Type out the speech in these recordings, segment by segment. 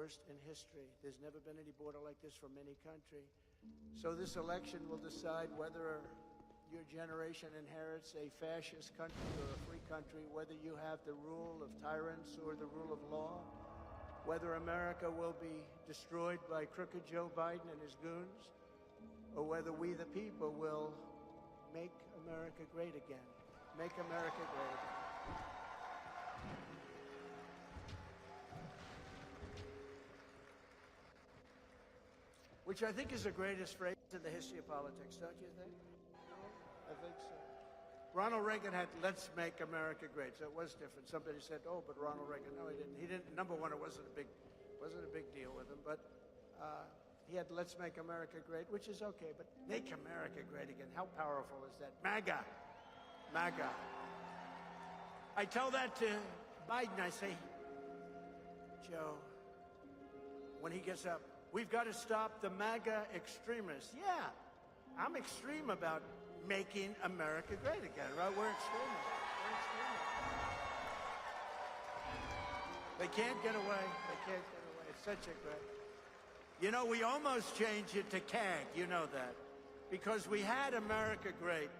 first in history. There's never been any border like this from any country. So this election will decide whether your generation inherits a fascist country or a free country, whether you have the rule of tyrants or the rule of law, whether America will be destroyed by crooked Joe Biden and his goons, or whether we, the people, will make America great again. Make America great again. Which I think is the greatest phrase in the history of politics, don't you think? I think so. Ronald Reagan had "Let's make America great," so it was different. Somebody said, "Oh, but Ronald Reagan." No, he didn't. He didn't. Number one, it wasn't a big deal with him. But he had "Let's make America great," which is okay. But make America great again. How powerful is that? MAGA, MAGA. I tell that to Biden. I say, Joe, when he gets up, we've got to stop the MAGA extremists. Yeah, I'm extreme about making America great again, right? We're extremists. We're extremists. They can't get away. They can't get away. It's such a great... You know, we almost changed it to CAG. You know that. Because we had America great.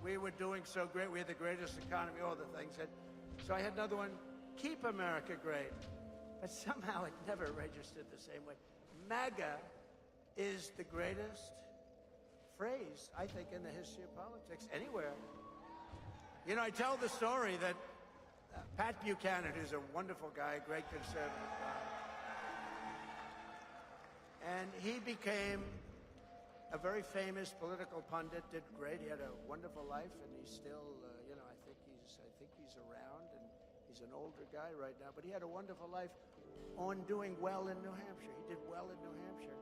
We were doing so great. We had the greatest economy, all the things. So I had another one, keep America great. But somehow it never registered the same way. MAGA is the greatest phrase, I think, in the history of politics, anywhere. You know, I tell the story that Pat Buchanan, who's a wonderful guy, a great conservative guy, and he became a very famous political pundit, did great. He had a wonderful life, and he's still, you know, I think he's around, and he's an older guy right now, but he had a wonderful life on doing well in New Hampshire. He did well in New Hampshire.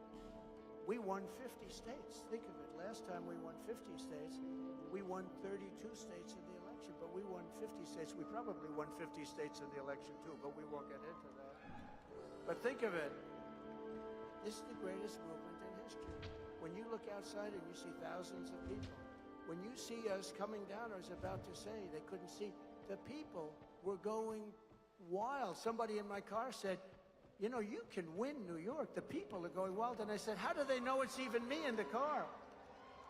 We won 50 states. Think of it. Last time we won 50 states. We won 32 states in the election, but we won 50 states. We probably won 50 states in the election too, but we won't get into that. But think of it. This is the greatest movement in history. When you look outside and you see thousands of people, when you see us coming down, I was about to say, they couldn't see, the people were going wild. Somebody in my car said, you know, you can win New York. The people are going wild. And I said, how do they know it's even me in the car?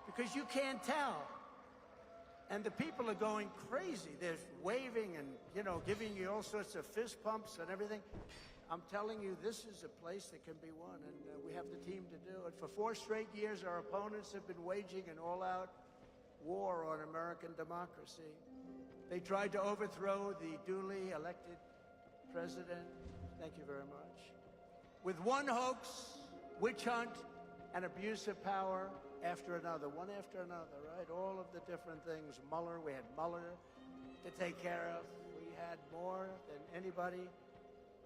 Because you can't tell. And the people are going crazy. They're waving and, you know, giving you all sorts of fist pumps and everything. I'm telling you, this is a place that can be won, and we have the team to do it. For 4 straight years, our opponents have been waging an all-out war on American democracy. They tried to overthrow the duly elected president. Thank you very much. With one hoax, witch hunt, and abuse of power after another, one after another, right? All of the different things. Mueller, we had Mueller to take care of. We had more than anybody.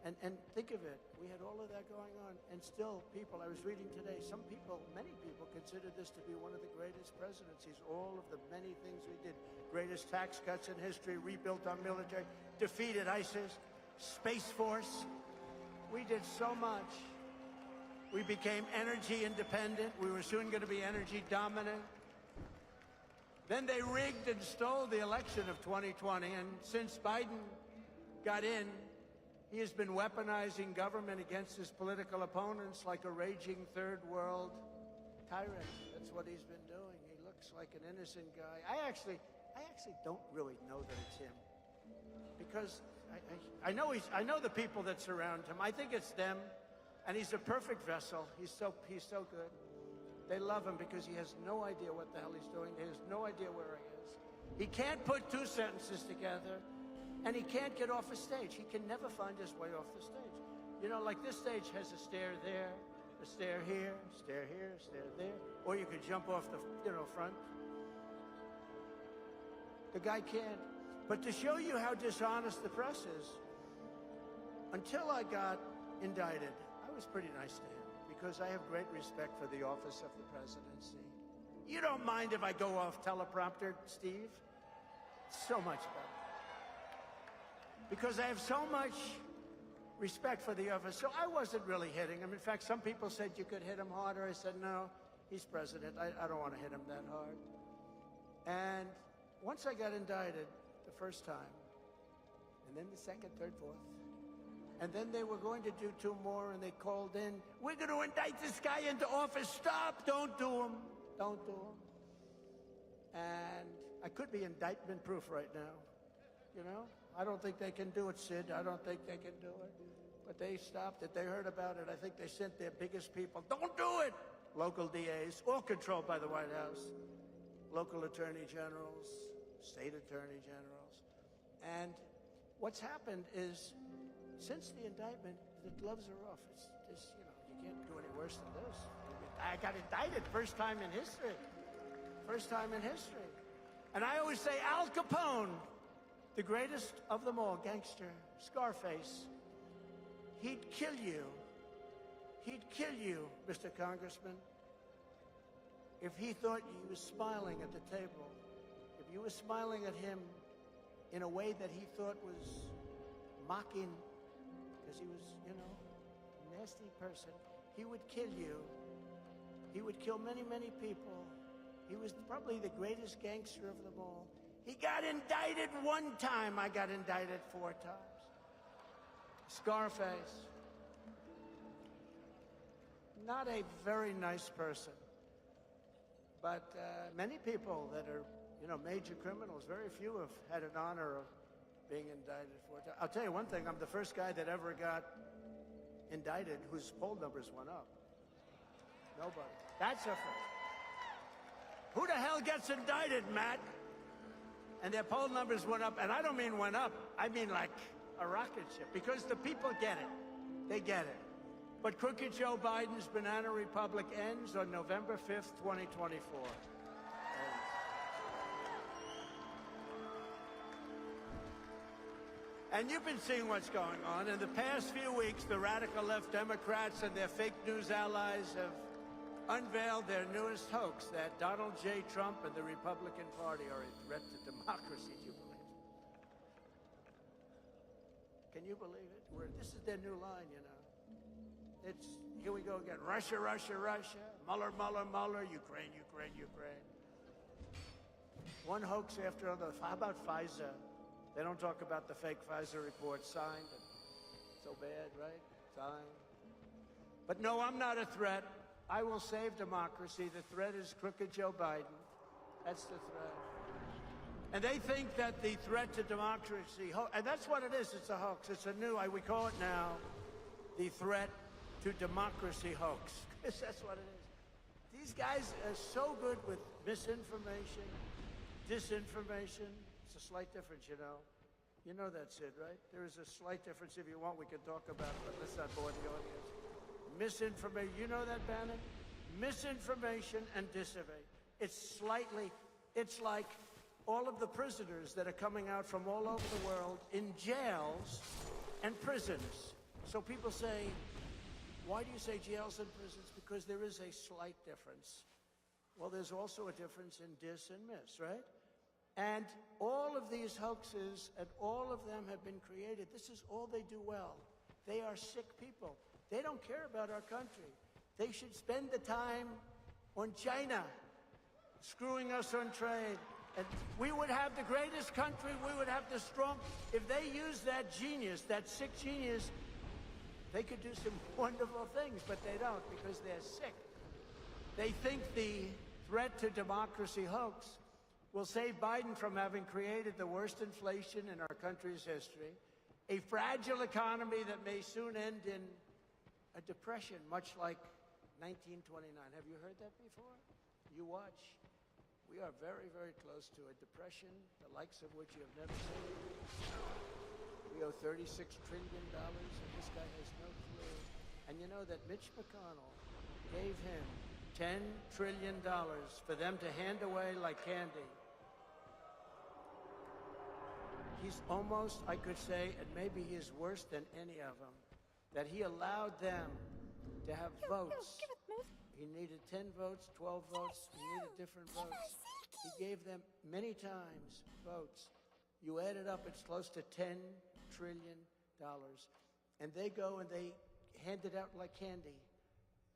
And think of it, we had all of that going on, and still people, I was reading today, some people, many people consider this to be one of the greatest presidencies, all of the many things we did. Greatest tax cuts in history, rebuilt our military, defeated ISIS, Space Force. We did so much. We became energy independent. We were soon going to be energy dominant. Then they rigged and stole the election of 2020, and since Biden got in, he has been weaponizing government against his political opponents like a raging third world tyrant. That's what he's been doing. He looks like an innocent guy. I actually don't really know that it's him, because I know the people that surround him. I think it's them, and he's a perfect vessel. He's so good. They love him because he has no idea what the hell he's doing. He has no idea where he is. He can't put 2 sentences together. And he can't get off a stage. He can never find his way off the stage. You know, like this stage has a stair there, a stair here, a stair here, a stair there. Or you could jump off the, front. The guy can't. But to show you how dishonest the press is, until I got indicted, I was pretty nice to him because I have great respect for the office of the presidency. You don't mind if I go off teleprompter, Steve? So much better. Because I have so much respect for the office. So I wasn't really hitting him. In fact, some people said you could hit him harder. I said, no, he's president. I don't want to hit him that hard. And once I got indicted the first time, and then the second, third, fourth, And then they were going to do 2 more, and they called in, we're going to indict this guy into office. Stop, don't do him. Don't do him. And I could be indictment proof right now, you know? I don't think they can do it, Sid. I don't think they can do it. But they stopped it. They heard about it. I think they sent their biggest people. Don't do it! Local DAs, all controlled by the White House. Local attorney generals, state attorney generals. And what's happened is, since the indictment, the gloves are off. It's just, you know, you can't do any worse than this. I got indicted, first time in history. First time in history. And I always say Al Capone, the greatest of them all, gangster, Scarface, he'd kill you. He'd kill you, Mr. Congressman, if he thought you was smiling at the table. If you were smiling at him in a way that he thought was mocking, because he was, you know, a nasty person, he would kill you. He would kill many, many people. He was probably the greatest gangster of them all. He got indicted 1 time. I got indicted 4 times. Scarface. Not a very nice person. But many people that are, you know, major criminals, very few have had an honor of being indicted 4 times. I'll tell you one thing, I'm the first guy that ever got indicted whose poll numbers went up. Nobody. That's a first. Who the hell gets indicted, Matt? And their poll numbers went up, and I don't mean went up, I mean like a rocket ship, because the people get it. They get it. But crooked Joe Biden's banana republic ends on November 5th, 2024. And you've been seeing what's going on. In the past few weeks, the radical left Democrats and their fake news allies have unveiled their newest hoax, that Donald J. Trump and the Republican Party are a threat to democracy. Do you believe it? Can you believe it? This is their new line, you know. It's, here we go again. Russia, Russia, Russia. Mueller, Mueller, Mueller. Ukraine, Ukraine, Ukraine. One hoax after another. How about Pfizer? They don't talk about the fake Pfizer report signed. So bad, right? Signed. But no, I'm not a threat. I will save democracy. The threat is crooked Joe Biden. That's the threat. And they think that the threat to democracy, and that's what it is. It's a hoax. It's a new, we call it now, the threat to democracy hoax. Because that's what it is. These guys are so good with misinformation, disinformation. It's a slight difference, you know. You know that, Sid, right? There is a slight difference. If you want, we can talk about it, but let's not bore the audience. Misinformation. You know that, Bandit? Misinformation and disinformation. It's like all of the prisoners that are coming out from all over the world in jails and prisons. So people say, why do you say jails and prisons? Because there is a slight difference. Well, there's also a difference in dis and miss, right? And all of these hoaxes, and all of them have been created. This is all they do well. They are sick people. They don't care about our country. They should spend the time on China, screwing us on trade. And we would have the greatest country, we would have the strong, if they use that genius, that sick genius, they could do some wonderful things, but they don't because they're sick. They think the threat to democracy hoax will save Biden from having created the worst inflation in our country's history, a fragile economy that may soon end in a depression, much like 1929. Have you heard that before? You watch. We are very, very close to a depression, the likes of which you have never seen. We owe $36 trillion, and this guy has no clue. And you know that Mitch McConnell gave him $10 trillion for them to hand away like candy. He's almost, I could say, and maybe he is worse than any of them, that he allowed them to have votes. He needed 10 votes, 12 votes. He needed different votes. He gave them many times votes. You add it up, it's close to $10 trillion. And they go and they hand it out like candy.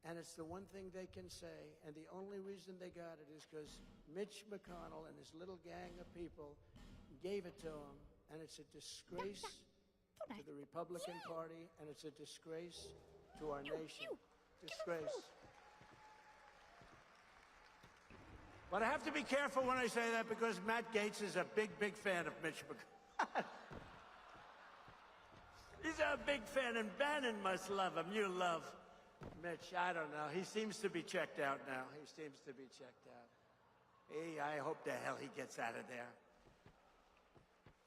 And it's the one thing they can say. And the only reason they got it is because Mitch McConnell and his little gang of people gave it to him. And it's a disgrace to the Republican Party, and it's a disgrace to our nation. Disgrace. But I have to be careful when I say that because Matt Gaetz is a big, big fan of Mitch McConnell. He's a big fan, and Bannon must love him. You love Mitch. I don't know. He seems to be checked out now. He seems to be checked out. I hope the hell he gets out of there.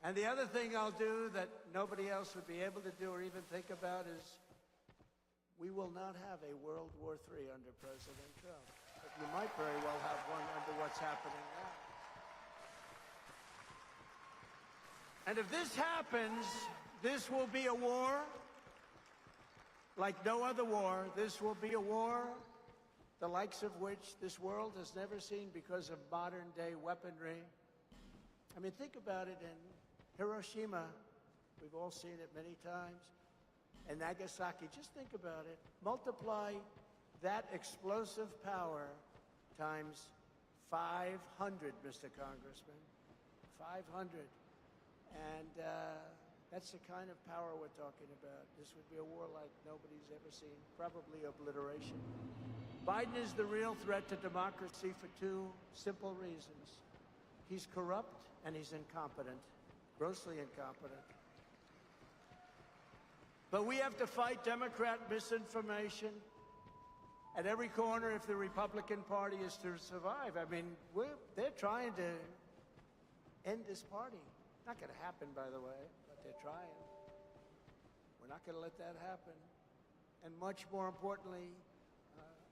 And the other thing I'll do that nobody else would be able to do or even think about is we will not have a World War III under President Trump. But you might very well have one under what's happening now. And if this happens, this will be a war like no other war. This will be a war the likes of which this world has never seen because of modern-day weaponry. I mean, think about it. In Hiroshima, we've all seen it many times. And Nagasaki, just think about it. Multiply that explosive power times 500, Mr. Congressman. 500. And that's the kind of power we're talking about. This would be a war like nobody's ever seen, probably obliteration. Biden is the real threat to democracy for two simple reasons. He's corrupt and he's incompetent, grossly incompetent. But we have to fight Democrat misinformation at every corner if the Republican Party is to survive. I mean, they're trying to end this party. Not going to happen, by the way, but they're trying. We're not going to let that happen. And much more importantly,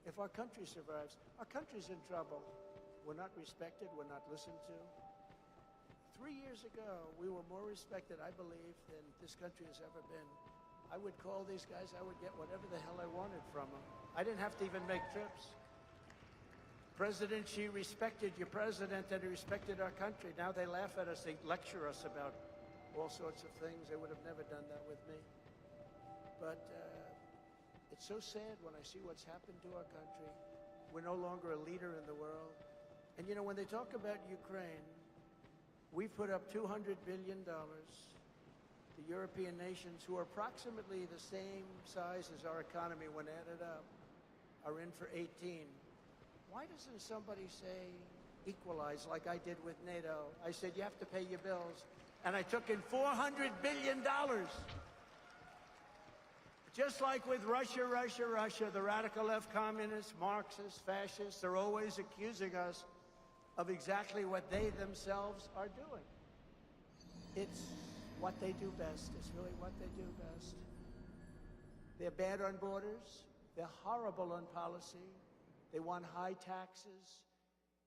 if our country survives, our country's in trouble. We're not respected. We're not listened to. 3 years ago, we were more respected, I believe, than this country has ever been. I would call these guys. I would get whatever the hell I wanted from them. I didn't have to even make trips. President Xi respected your president, and he respected our country. Now they laugh at us. They lecture us about all sorts of things. They would have never done that with me. But it's so sad when I see what's happened to our country. We're no longer a leader in the world. And, you know, when they talk about Ukraine, we've put up $200 billion. The European nations, who are approximately the same size as our economy when added up, are in for 18. Why doesn't somebody say equalize like I did with NATO? I said, you have to pay your bills. And I took in $400 billion. Just like with Russia, the radical left communists, Marxists, fascists, they're always accusing us of exactly what they themselves are doing. It's what they do best. It's really what they do best. They're bad on borders. They're horrible on policy. They want high taxes.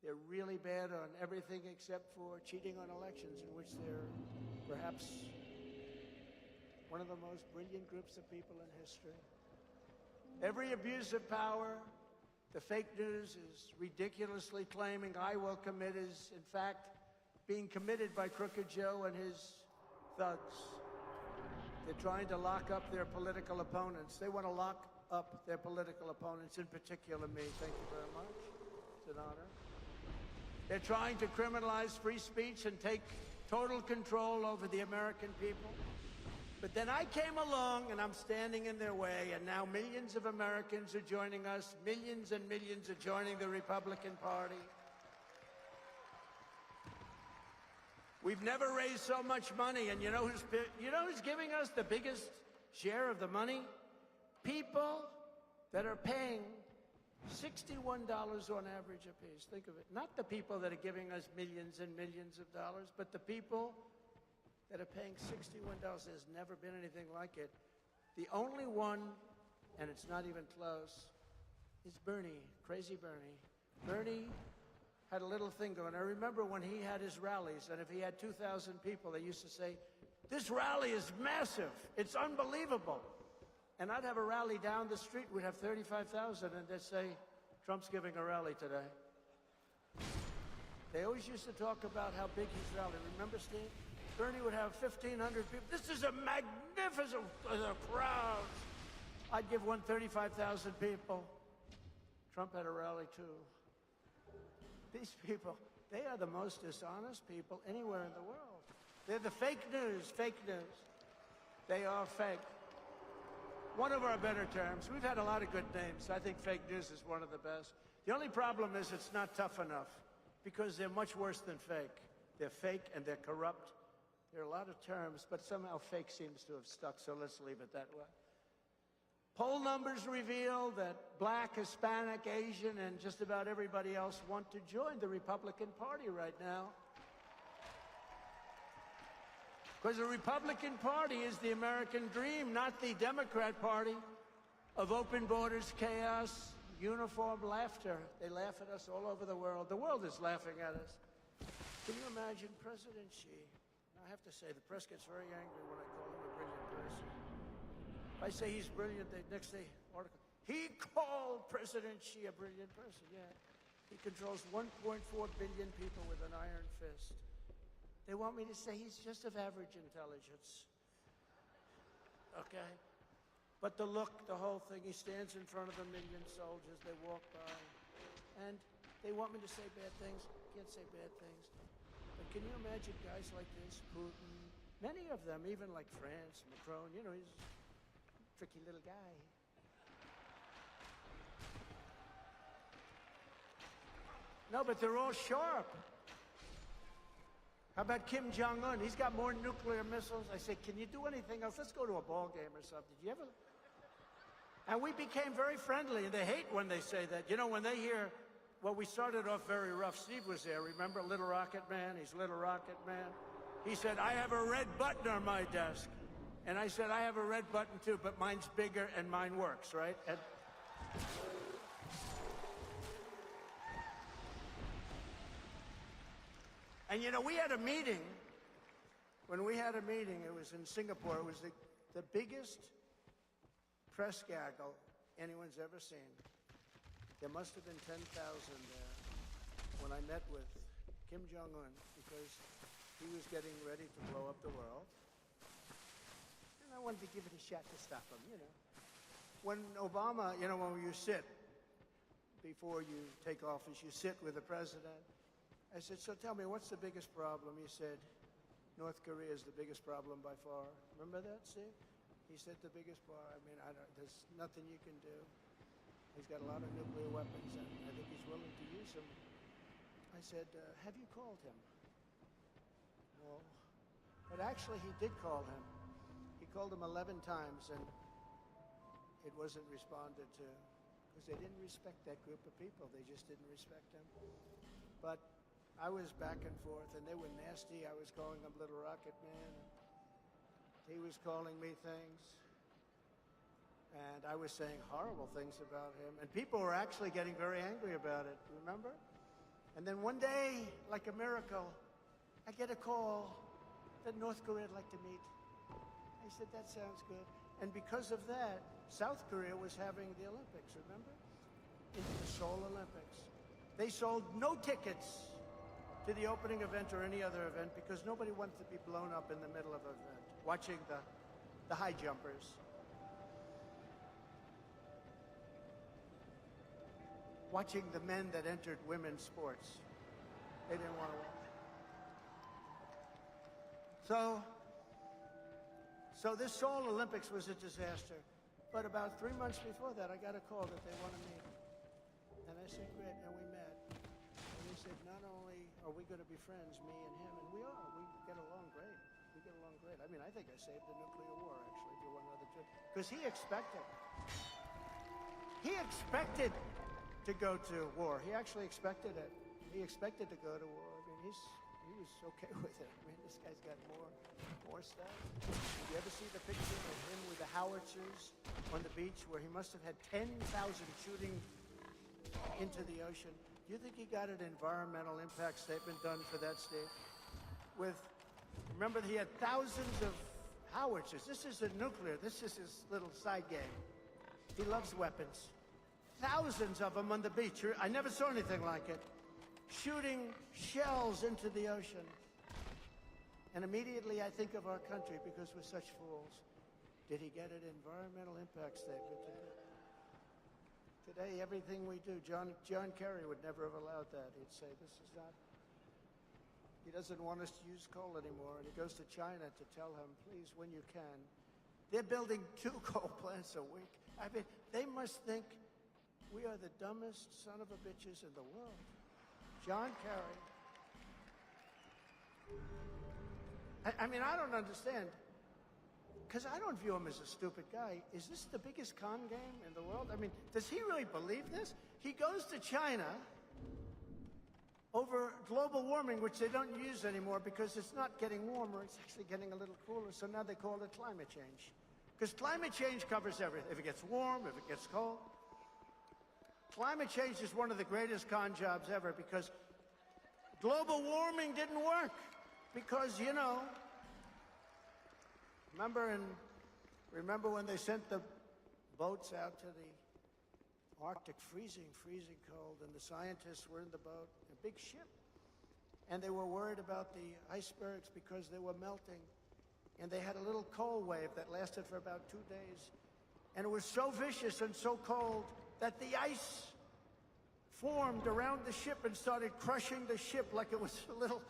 They're really bad on everything except for cheating on elections, in which they're perhaps one of the most brilliant groups of people in history. Every abuse of power, the fake news is ridiculously claiming I will commit is, in fact, being committed by Crooked Joe and his thugs. They're trying to lock up their political opponents. They want to lock up their political opponents, in particular me. Thank you very much. It's an honor. They're trying to criminalize free speech and take total control over the American people. But then I came along, and I'm standing in their way, and now millions of Americans are joining us. Millions and millions are joining the Republican Party. We've never raised so much money, and you know who's giving us the biggest share of the money? People that are paying $61 on average apiece. Think of it. Not the people that are giving us millions and millions of dollars, but the people that are paying $61. There's never been anything like it. The only one, and it's not even close, is Bernie, crazy Bernie. Bernie had a little thing going. I remember when he had his rallies, and if he had 2,000 people, they used to say, this rally is massive. It's unbelievable. And I'd have a rally down the street. We'd have 35,000, and they'd say, Trump's giving a rally today. They always used to talk about how big his rally. Remember, Steve? Bernie would have 1,500 people. This is a magnificent crowd. I'd give one 35,000 people. Trump had a rally, too. These people, they are the most dishonest people anywhere in the world. They're the fake news, fake news. They are fake. One of our better terms. We've had a lot of good names. I think fake news is one of the best. The only problem is it's not tough enough because they're much worse than fake. They're fake and they're corrupt. There are a lot of terms, but somehow fake seems to have stuck, so let's leave it that way. Poll numbers reveal that Black, Hispanic, Asian, and just about everybody else want to join the Republican Party right now. Because the Republican Party is the American dream, not the Democrat Party of open borders, chaos, uniform laughter. They laugh at us all over the world. The world is laughing at us. Can you imagine President Xi? I have to say, the press gets very angry when I call him a brilliant person. If I say he's brilliant, the next day article, he called President Xi a brilliant person. Yeah, he controls 1.4 billion people with an iron fist. They want me to say he's just of average intelligence. Okay? But the look, the whole thing, he stands in front of 1 million soldiers, they walk by, and they want me to say bad things. Can't say bad things. But can you imagine guys like this, Putin, many of them, even like France, Macron, you know, he's a tricky little guy. No, but they're all sharp. How about Kim Jong-un? He's got more nuclear missiles. I said, can you do anything else? Let's go to a ball game or something. Did you ever? And we became very friendly, and they hate when they say that. You know, when they hear, well, we started off very rough. Steve was there, remember? Little Rocket Man? He's Little Rocket Man. He said, I have a red button on my desk. And I said, I have a red button too, but mine's bigger and mine works, right? And you know, we had a meeting. When we had a meeting, it was in Singapore. It was the biggest press gaggle anyone's ever seen. There must have been 10,000 there when I met with Kim Jong-un because he was getting ready to blow up the world. And I wanted to give it a shot to stop him, you know. When Obama, you know, when you sit before you take office, you sit with the president. I said, so tell me, what's the biggest problem? He said, North Korea is the biggest problem by far. Remember that, Steve? He said the biggest problem. I mean, there's nothing you can do. He's got a lot of nuclear weapons, and I think he's willing to use them. I said, have you called him? No. But actually, he did call him. He called him 11 times, and it wasn't responded to because they didn't respect that group of people. They just didn't respect him. But I was back and forth, and they were nasty. I was calling him Little Rocket Man. He was calling me things. And I was saying horrible things about him. And people were actually getting very angry about it, remember? And then one day, like a miracle, I get a call that North Korea would like to meet. I said, that sounds good. And because of that, South Korea was having the Olympics, remember? Into the Seoul Olympics. They sold no tickets to the opening event or any other event because nobody wanted to be blown up in the middle of an event, watching the high jumpers. Watching the men that entered women's sports. They didn't want to watch. So this Seoul Olympics was a disaster. But about 3 months before that, I got a call that they want to meet. And I said, great, and we met. And he said, not only are we going to be friends, me and him, and we are. We get along great. We get along great. I mean, I think I saved the nuclear war, actually, if you want another trip. Because he expected. He expected to go to war. He actually expected it. He expected to go to war. I mean, he was okay with it. I mean, this guy's got more stuff. Did you ever see the picture of him with the howitzers on the beach where he must have had 10,000 shooting into the ocean? Do you think he got an environmental impact statement done for that, Steve? Remember, he had thousands of howitzers. This isn't nuclear. This is his little side game. He loves weapons. Thousands of them on the beach. I never saw anything like it. Shooting shells into the ocean. And immediately I think of our country because we're such fools. Did he get an environmental impact statement? Today, everything we do, John Kerry would never have allowed that. He'd say, this is not, he doesn't want us to use coal anymore. And he goes to China to tell him, please, when you can, They're building 2 coal plants a week. I mean, they must think we are the dumbest son of a bitches in the world. John Kerry. I mean, I don't understand. Because I don't view him as a stupid guy. Is this the biggest con game in the world? I mean, does he really believe this? He goes to China over global warming, which they don't use anymore because it's not getting warmer, it's actually getting a little cooler, so now they call it climate change. Because climate change covers everything. If it gets warm, if it gets cold. Climate change is one of the greatest con jobs ever because global warming didn't work. Because, you know, remember when they sent the boats out to the Arctic, freezing cold, and the scientists were in the boat, a big ship, and they were worried about the icebergs because they were melting, and they had a little cold wave that lasted for about 2 days, and it was so vicious and so cold that the ice formed around the ship and started crushing the ship like it was a little...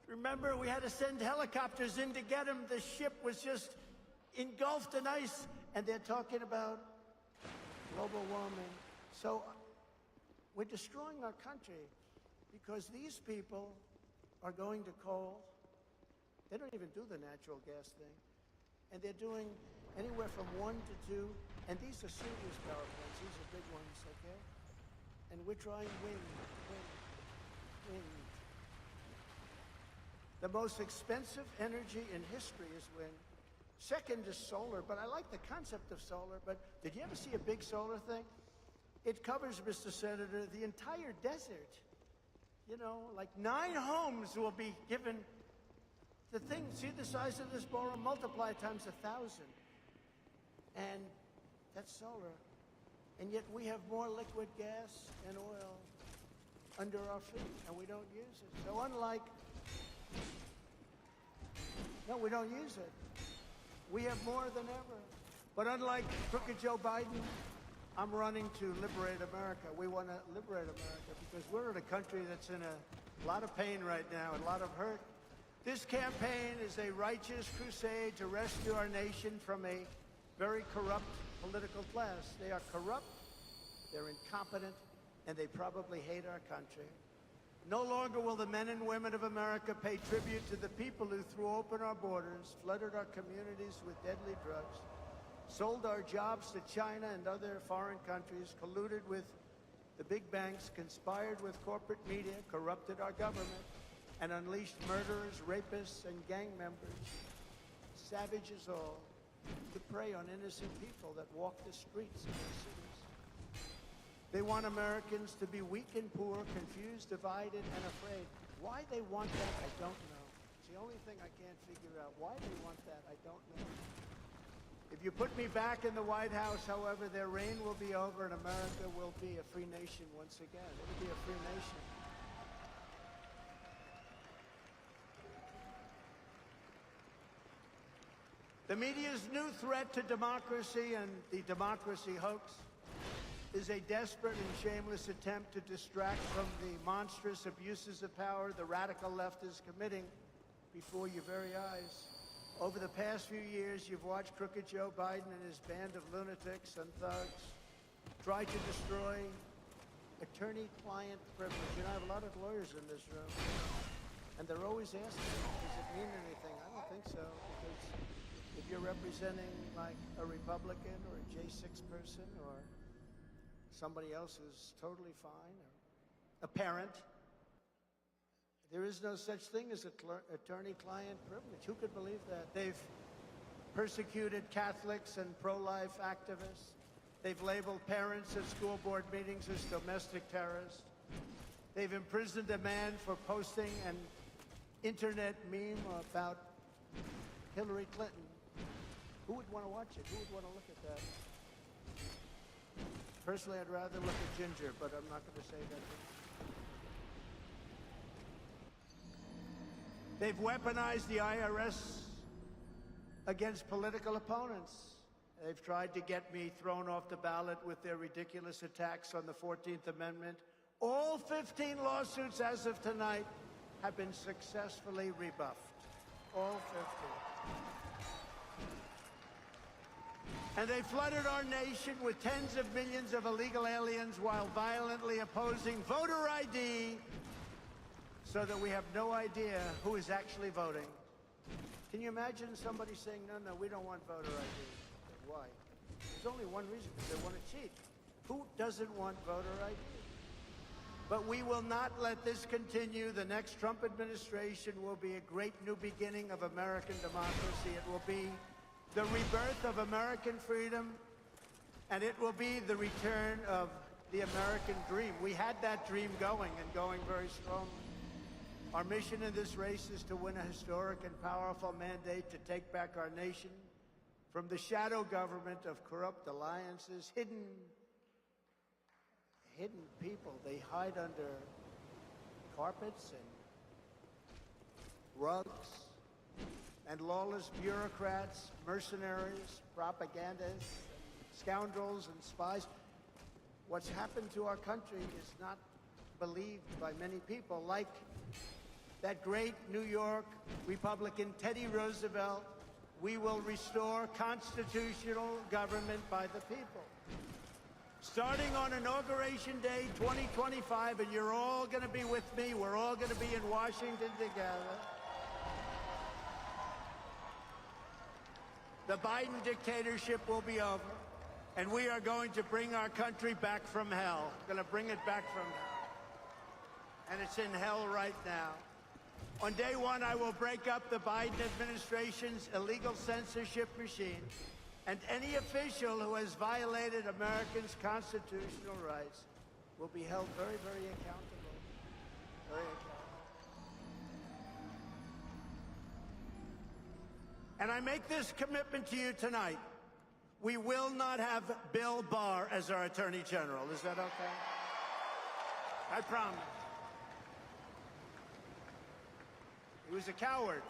Remember, we had to send helicopters in to get him. The ship was just engulfed in ice, and they're talking about global warming. So we're destroying our country because these people are going to coal. They don't even do the natural gas thing. And they're doing anywhere from 1 to 2, and these are serious power plants. These are big ones, okay? And we're trying wind. The most expensive energy in history is wind. Second is solar, but I like the concept of solar, but did you ever see a big solar thing? It covers, Mr. Senator, the entire desert. You know, like 9 homes will be given. The thing, see the size of this borough, multiply it times 1,000. And that's solar. And yet we have more liquid gas and oil under our feet, and we don't use it. So unlike... No, we don't use it. We have more than ever. But unlike crooked Joe Biden, I'm running to liberate America. We want to liberate America because we're in a country that's in a lot of pain right now, a lot of hurt. This campaign is a righteous crusade to rescue our nation from a very corrupt political class. They are corrupt, they're incompetent, and they probably hate our country. No longer will the men and women of America pay tribute to the people who threw open our borders, flooded our communities with deadly drugs, sold our jobs to China and other foreign countries, colluded with the big banks, conspired with corporate media, corrupted our government, and unleashed murderers, rapists, and gang members, savages all, to prey on innocent people that walk the streets of our cities. They want Americans to be weak and poor, confused, divided, and afraid. Why they want that, I don't know. It's the only thing I can't figure out. Why they want that, I don't know. If you put me back in the White House, however, their reign will be over and America will be a free nation once again. It will be a free nation. The media's new threat to democracy and the democracy hoax is a desperate and shameless attempt to distract from the monstrous abuses of power the radical left is committing before your very eyes. Over the past few years, you've watched crooked Joe Biden and his band of lunatics and thugs try to destroy attorney-client privilege. You know, I have a lot of lawyers in this room, and they're always asking, does it mean anything? I don't think so, because if you're representing, like, a Republican or a J6 person or somebody else who's totally fine, or a parent, there is no such thing as attorney-client privilege. Who could believe that? They've persecuted Catholics and pro-life activists. They've labeled parents at school board meetings as domestic terrorists. They've imprisoned a man for posting an internet meme about Hillary Clinton. Who would want to watch it? Who would want to look at that? Personally, I'd rather look at Ginger, but I'm not going to say that. They've weaponized the IRS against political opponents. They've tried to get me thrown off the ballot with their ridiculous attacks on the 14th Amendment. All 15 lawsuits as of tonight have been successfully rebuffed. All 15. And they flooded our nation with tens of millions of illegal aliens while violently opposing voter ID so that we have no idea who is actually voting. Can you imagine somebody saying, no, we don't want voter ID? Why? There's only one reason, because they want to cheat. Who doesn't want voter ID? But we will not let this continue. The next Trump administration will be a great new beginning of American democracy. It will be the rebirth of American freedom, and it will be the return of the American dream. We had that dream going, and going very strongly. Our mission in this race is to win a historic and powerful mandate to take back our nation from the shadow government of corrupt alliances, hidden people. They hide under carpets and rugs, and lawless bureaucrats, mercenaries, propagandists, scoundrels, and spies. What's happened to our country is not believed by many people, like that great New York Republican Teddy Roosevelt. We will restore constitutional government by the people. Starting on Inauguration Day 2025, and you're all going to be with me. We're all going to be in Washington together. The Biden dictatorship will be over, and we are going to bring our country back from hell. We're going to bring it back from hell. And it's in hell right now. On day one, I will break up the Biden administration's illegal censorship machine, and any official who has violated Americans' constitutional rights will be held very, very accountable. Very accountable. And I make this commitment to you tonight. We will not have Bill Barr as our Attorney General. Is that okay? I promise. He was a coward.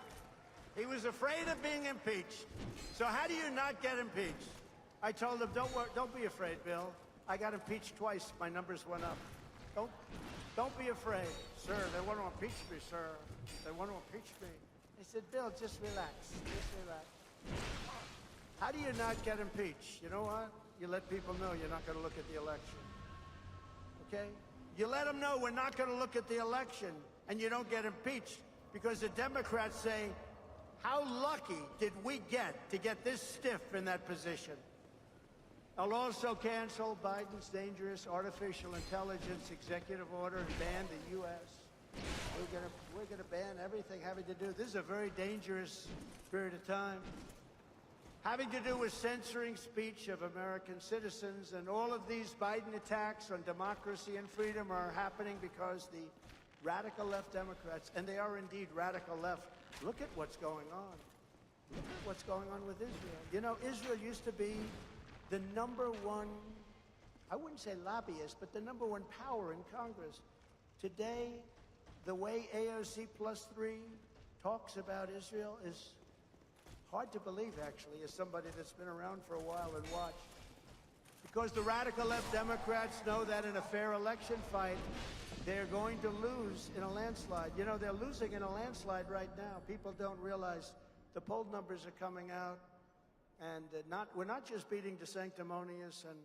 He was afraid of being impeached. So how do you not get impeached? I told him, don't be afraid, Bill. I got impeached twice. My numbers went up. Don't be afraid. Sir, they want to impeach me, sir. They want to impeach me. I said, Bill, just relax. Just relax. How do you not get impeached? You know what? You let people know you're not going to look at the election. Okay? You let them know we're not going to look at the election, and you don't get impeached. Because the Democrats say, how lucky did we get to get this stiff in that position? I'll also cancel Biden's dangerous artificial intelligence executive order and ban the U.S. We're gonna ban everything having to do. This is a very dangerous period of time. Having to do with censoring speech of American citizens, and all of these Biden attacks on democracy and freedom are happening because the radical left Democrats, and they are indeed radical left. Look at what's going on. Look at what's going on with Israel. You know, Israel used to be the number one, I wouldn't say lobbyist, but the number one power in Congress. Today, the way AOC +3 talks about Israel is hard to believe, actually, as somebody that's been around for a while and watched. Because the radical left Democrats know that in a fair election fight, they're going to lose in a landslide. You know, they're losing in a landslide right now. People don't realize the poll numbers are coming out, and we're not just beating DeSanctimonious and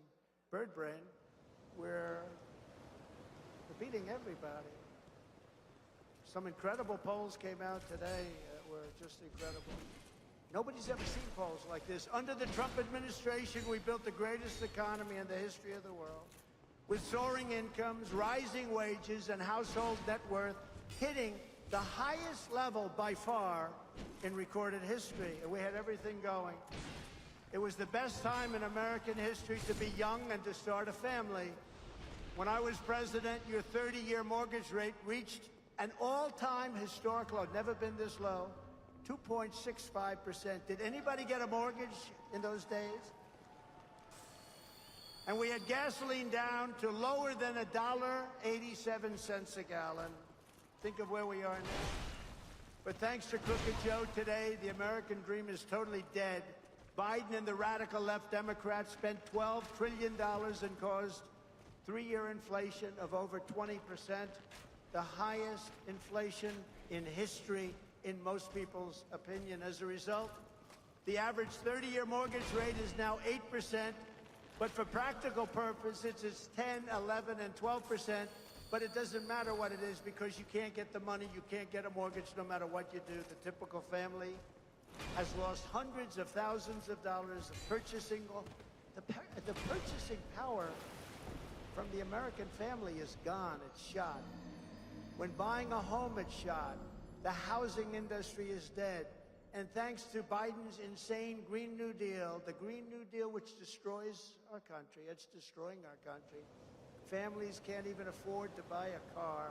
Birdbrain. We're beating everybody. Some incredible polls came out today were just incredible. Nobody's ever seen polls like this. Under the Trump administration, we built the greatest economy in the history of the world, with soaring incomes, rising wages, and household net worth hitting the highest level by far in recorded history. And we had everything going. It was the best time in American history to be young and to start a family. When I was president, your 30-year mortgage rate reached an all-time historic low, never been this low, 2.65%. Did anybody get a mortgage in those days? And we had gasoline down to lower than $1.87 a gallon. Think of where we are now. But thanks to Crooked Joe today, the American dream is totally dead. Biden and the radical left Democrats spent $12 trillion and caused 3-year inflation of over 20%, the highest inflation in history in most people's opinion. As a result, The average 30-year mortgage rate is now 8%, but for practical purposes, it's 10, 11, and 12%. But it doesn't matter what it is because you can't get the money, you can't get a mortgage no matter what you do. The typical family has lost hundreds of thousands of dollars of purchasing. The purchasing power from the American family is gone, it's shot. When buying a home, it's shot. The housing industry is dead. And thanks to Biden's insane Green New Deal, the Green New Deal which destroys our country, it's destroying our country. Families can't even afford to buy a car.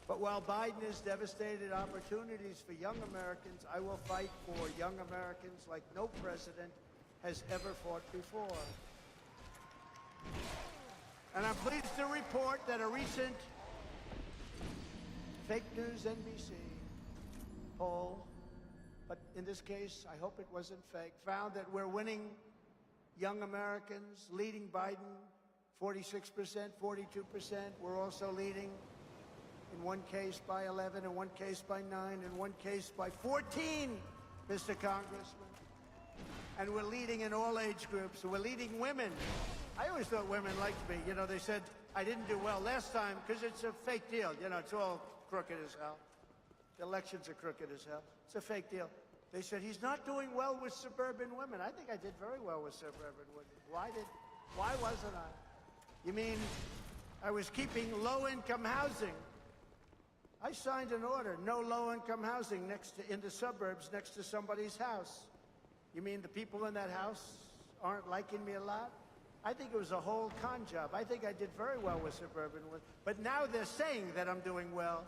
But while Biden has devastated opportunities for young Americans, I will fight for young Americans like no president has ever fought before. And I'm pleased to report that a recent fake news NBC poll, but in this case, I hope it wasn't fake, found that we're winning young Americans, leading Biden 46%, 42%. We're also leading in one case by 11, in one case by 9, in one case by 14, Mr. Congressman. And we're leading in all age groups. We're leading women. I always thought women liked me. You know, they said I didn't do well last time because it's a fake deal. You know, it's all crooked as hell. The elections are crooked as hell. It's a fake deal. They said he's not doing well with suburban women. I think I did very well with suburban women. Why wasn't I? You mean I was keeping low-income housing? I signed an order, no low-income housing in the suburbs next to somebody's house. You mean the people in that house aren't liking me a lot? I think it was a whole con job. I think I did very well with suburban women. But now they're saying that I'm doing well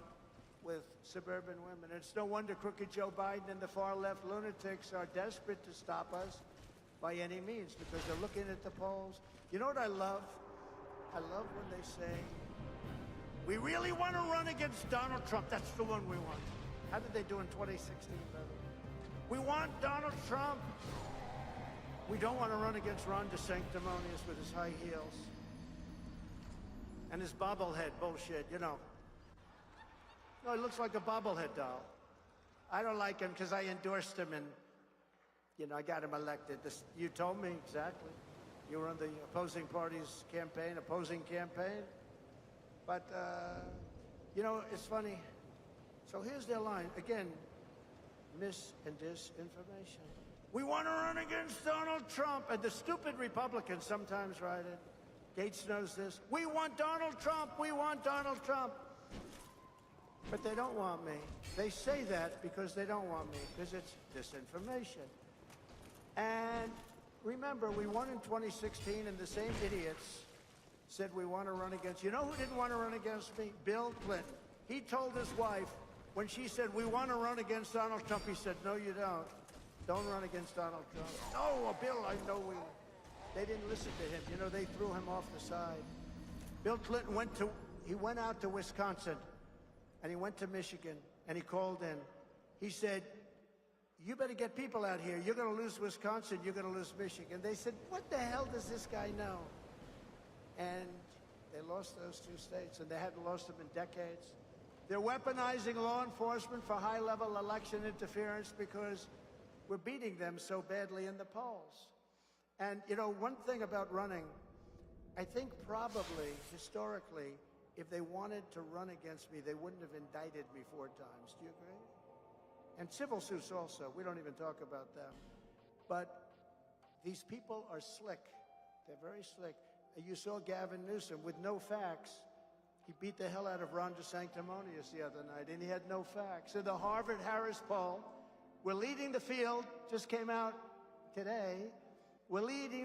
with suburban women. It's no wonder crooked Joe Biden and the far-left lunatics are desperate to stop us by any means because they're looking at the polls. You know what I love? I love when they say, we really want to run against Donald Trump. That's the one we want. How did they do in 2016, by the way? We want Donald Trump. We don't want to run against Ron DeSanctimonious with his high heels and his bobblehead bullshit, you know. No, he looks like a bobblehead doll. I don't like him because I endorsed him and, you know, I got him elected. You told me exactly. You were on the opposing party's campaign, But, you know, it's funny. So here's their line. Again, mis and disinformation. We want to run against Donald Trump. And the stupid Republicans sometimes write it. Gates knows this. We want Donald Trump. We want Donald Trump. But they don't want me. They say that because they don't want me, because it's disinformation. And remember, we won in 2016, and the same idiots said we want to run against. You know who didn't want to run against me? Bill Clinton. He told his wife, when she said, we want to run against Donald Trump, he said, no, you don't. Don't run against Donald Trump. No, Bill, I know they didn't listen to him. You know, they threw him off the side. Bill Clinton went out to Wisconsin, and he went to Michigan, and he called in. He said, you better get people out here. You're going to lose Wisconsin. You're going to lose Michigan. They said, what the hell does this guy know? And they lost those two states, and they hadn't lost them in decades. They're weaponizing law enforcement for high-level election interference because we're beating them so badly in the polls. And, you know, one thing about running, I think probably, historically, if they wanted to run against me, they wouldn't have indicted me 4 times. Do you agree? And civil suits also. We don't even talk about them. But these people are slick. They're very slick. You saw Gavin Newsom with no facts. He beat the hell out of Ron DeSanctimonious the other night, and he had no facts. In the Harvard-Harris poll, we're leading the field, just came out today. We're leading